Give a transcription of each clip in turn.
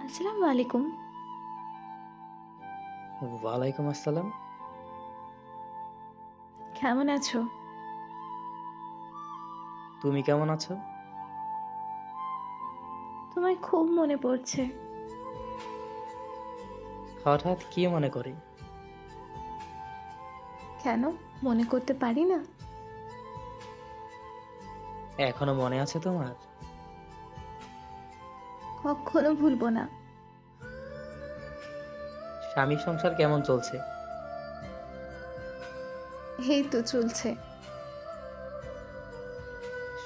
আসসালামু আলাইকুম। ওয়ালাইকুম আসসালাম। কেমন আছো? তুমি কেমন আছো? তোমায় খুব মনে পড়ছে। হঠাৎ কি মনে করে? কেন? মনে করতে পারি না? এখনো মনে আছে তোমার? কখনো ভুলবো না। স্বামী সংসার কেমন চলছে? এই তো চলছে।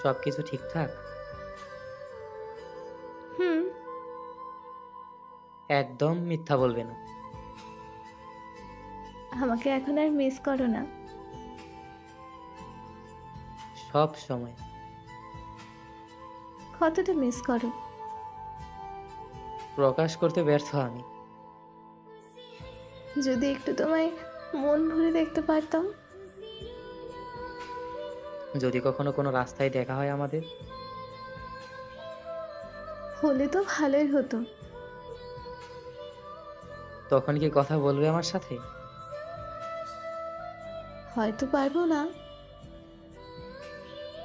সবকিছু ঠিকঠাক? হুম। একদম মিথ্যা বলবে না। আমাকে এখন আর মিস করো না? সব সময়। কতটা মিস করো? প্রকাশ করতে ব্যর্থ আমি। যদি একটু তোমায় মন ভরে দেখতে পারতাম। যদি কখনো কোনো রাস্তায় দেখা হয় আমাদের। হলে তো ভালোই হতো। তখন কি কথা বলবে আমার সাথে? হয়তো পারবো না।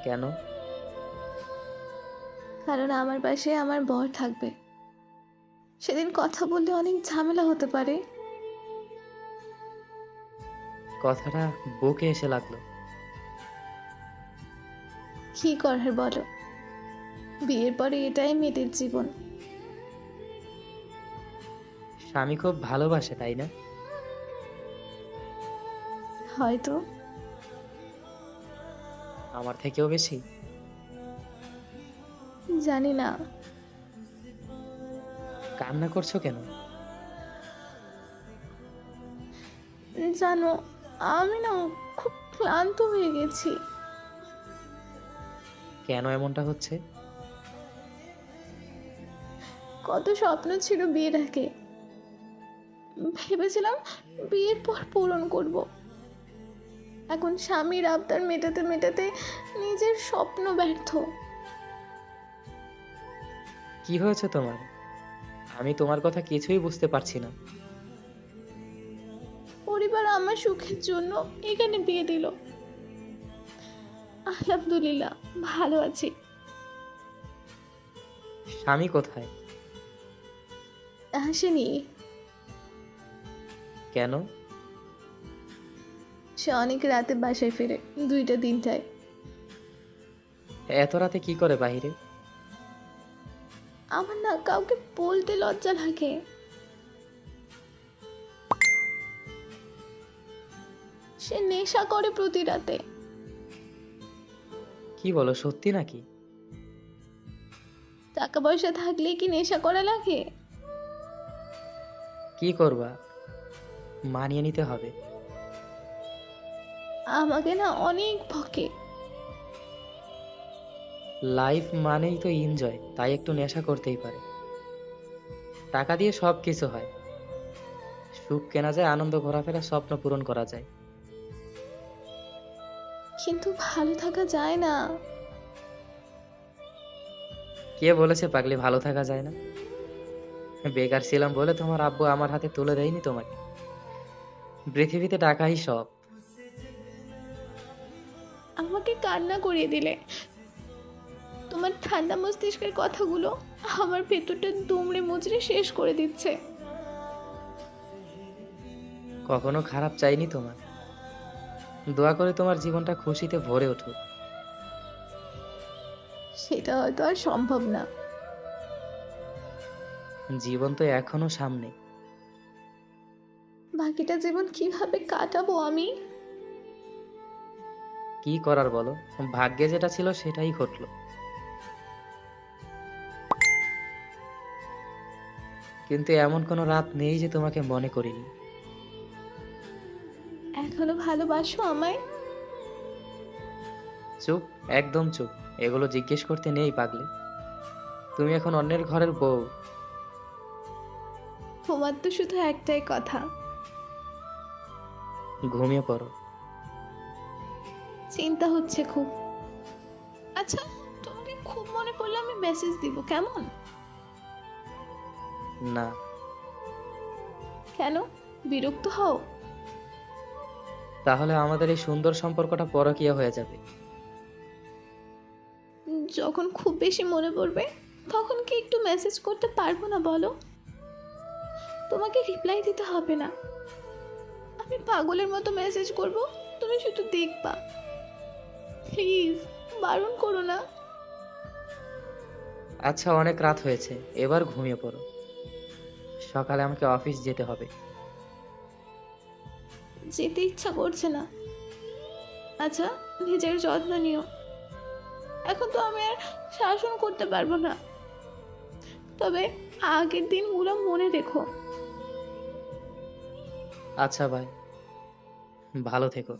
কেন? কারণ আমার পাশে আমার বর থাকবে। সেদিন কথা বললে অনেক ঝামেলা হতে পারে। কথাটা বুকে এসে লাগলো। কি করার বলো? বিয়ের পরে এটাই মেয়েদের জীবন। স্বামী খুব ভালোবাসে, তাই না? হয়তো। আমার থেকেও বেশি? জানি না। কান্না করছো কেন? জানো, আমি না খুব ক্লান্ত হয়ে গেছি। কেন এমনটা হচ্ছে? কত স্বপ্ন ছিল বিয়ের আগে। ভেবেছিলাম বিয়ের পর পূরণ করব। এখন স্বামীর আবদার মেটাতে মেটাতে নিজের স্বপ্ন ব্যর্থ। কি হয়েছে তোমার? আমি তোমার কথা কিছুই বুঝতে পারছি না। পরিবার আমার সুখের জন্য এখানে বিয়ে দিল। আলহামদুলিল্লাহ, ভালো আছি। স্বামী কোথায়? হাসিনি। কেন? সে অনেক রাতে বাসায় ফিরে, 2টা 3টায়। এত রাতে কি করে বাইরে? আমার না কাউকে বলতে লজ্জা লাগে। সে নেশা করে প্রতি রাতে। কি বলো, সত্যি নাকি? টাকা পয়সা থাকলে কি নেশা করা লাগে? কি করবা? মানিয়ে নিতে হবে। আমাকে না অনেক বকে। লাইফ মানেই তো এনজয়, তাই একটু নেশা করতেই পারে। টাকা দিয়ে সব কিছু হয়। সুখ কেনা যায়, আনন্দ ঘোরাফেরা, স্বপ্ন পূরণ করা যায়। কিন্তু ভালো থাকা যায় না। কে বলেছে পাগলি ভালো থাকা যায় না? বেকার ছিলাম বলে তোমার আব্বু আমার হাতে তুলে দেয়নি তোমাকে। পৃথিবীতে টাকাই সব। আমাকে কান্না করিয়ে দিলে। তোমার ঠান্ডা মস্তিষ্কের কথাগুলো আমার ভেতরটা দুমড়ে মুচড়ে শেষ করে দিচ্ছে। কখনো খারাপ চাইনি তোমার। দোয়া করে তোমার জীবনটা খুশিতে ভরে উঠুক। সেটা হয়তো আর সম্ভব না। জীবন তো এখনো সামনে। বাকিটা জীবন কিভাবে কাটাবো আমি? কি করার বলো? ভাগ্যে যেটা ছিল সেটাই ঘটলো। কিন্তু এমন কোনো রাত নেই যে তোমাকে মনে করিনি। এখনো ভালোবাসো আমায়? চুপ, একদম চুপ। এগুলো জিজ্ঞেস করতে নেই পাগলি। তুমি এখন অন্যের ঘরের বউ। তোমার তো শুধু একটাই কথা। ঘুমিয়ে পড়ো। চিন্তা হচ্ছে খুব। আচ্ছা, তোমাকে খুব মনে পড়লে আমি মেসেজ দিব, কেমন? না। কেন? বিরক্ত হও? তাহলে আমাদের এই সুন্দর সম্পর্কটা পরকীয়া হয়ে যাবে। যখন খুব বেশি মনে পড়বে তখন কি একটু মেসেজ করতে পারবো না বলো? তোমাকে রিপ্লাই দিতে হবে না, আমি পাগলের মতো মেসেজ করব, তুমি শুধু দেখবা। প্লিজ, বারণ করো না। আচ্ছা, অনেক রাত হয়েছে, এবার ঘুমিয়ে পড়ো। সকালে আমাকে অফিস যেতে হবে। যেতে ইচ্ছা করছে না। আচ্ছা, নিজের যত্ন নিও। এখন তো আমি আর শাসন করতে পারবো না, তবে আগের দিনগুলো মনে রেখো। আচ্ছা ভাই, ভালো থেকো।